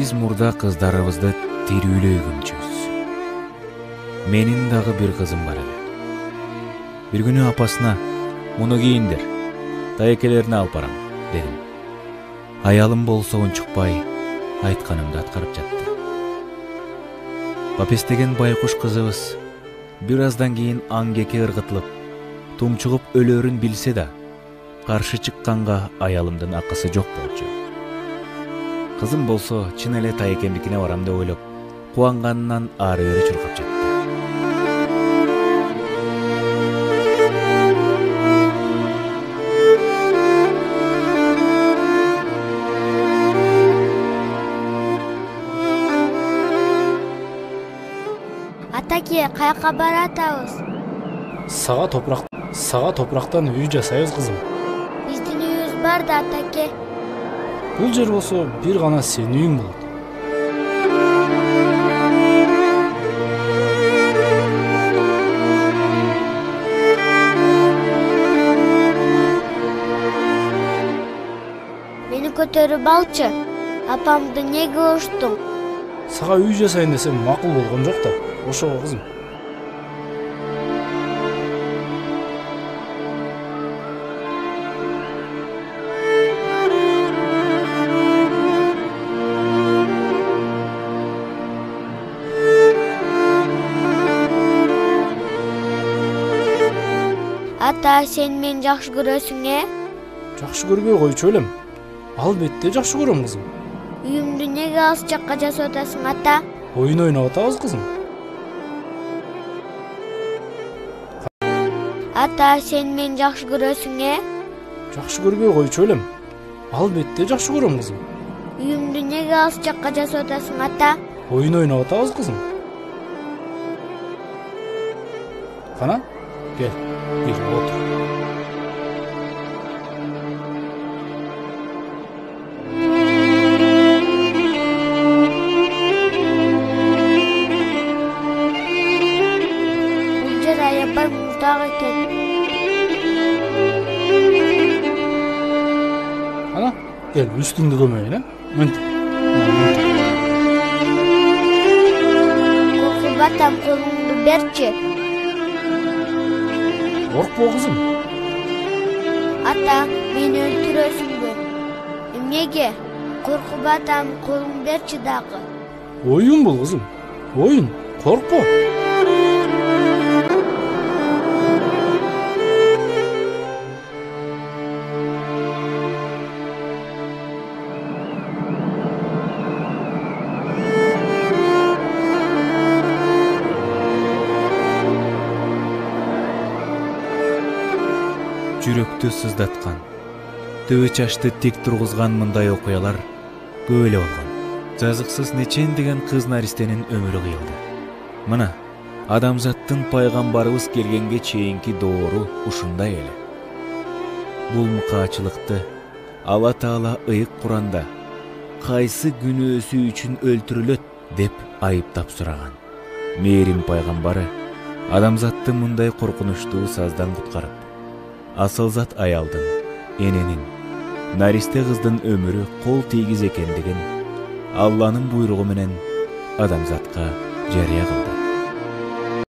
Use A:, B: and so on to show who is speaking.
A: биз мурда кыздарыбызды тирүүлөй күнчүбүз. Менин дагы бир кызым бар эле. Бир күнү апасына муну кийиндир, тайекелерине алып барам дедим. Аялым болсо унчукпай айтканымды аткарып жатты. Папестеген байкуш кызыбыз бир аздан кийин аңгеке ыргытылып, тумчугуп өлөрүн билсе да, каршы чыкканга аялымдын акысы жок болчу. Кызым болсо чын эле тайекемдикине барам деп ойлоп, кубанганынан ары-бери чуркап жатты.
B: Атаке, каяка баратабыз?
C: Сага топурактан үй жасайбыз, кызым.
B: Биздин үйүбүз бар да, атаке.
C: Бул жер болсо бир гана сенин үйүң болот.
B: Мени көтөрүп алчы. Апамды неге уруштуң?
C: Сага үй жасайын десем макул болгон жок да. Ошого, кызым.
B: Ата, сен мени жакшы көрөсүң,
C: Жакшы көрбөй койчу элем. Албетте жакшы көрөм, кызым.
B: Үйүмдү неге алыс жакка жасап атасың, ата?
C: Оюн ойноп атабыз, кызым.
B: Ата, сен мени жакшы көрөсүң,
C: Жакшы көрбөй койчу элем. Албетте жакшы көрөм, кызым.
B: Үйүмдү неге алыс жакка жасап атасың, ата?
C: Оюн ойноп атабыз, кызым. Кана, кел, отур.
B: Аябай муздак экен.
C: Ана, кел, үстүңдү көмөйүн, Мынтип.
B: Коркуп атам, колуңду берчи.
C: Коркпо, кызым.
B: Ата, мени өлтүрөсүңбү? Эмнеге? Коркуп атам, колуңду берчи дагы.
C: Оюн бул, кызым. Оюн, коркпо.
A: Жүрөктү сыздаткан, төбө чачты тик тургузган мындай окуялар көп эле болгон. Жазыксыз нечендеген кыз наристенин өмүрү кыйылды. Мына, адамзаттын пайгамбарыбыз келгенге чейинки доору ушундай эле. Бул мукаачылыкты Алла Таала ыйык Куранда кайсы күнөөсү үчүн өлтүрүлөт деп айыптап сураган. Мээрим пайгамбары адамзатты мындай коркунучтуу саздан куткарып, асылзат аялдын, эненин, наристе кыздын өмүрү кол тийгиз экендигин Алланын буйругу менен адамзатка жарыя кылды.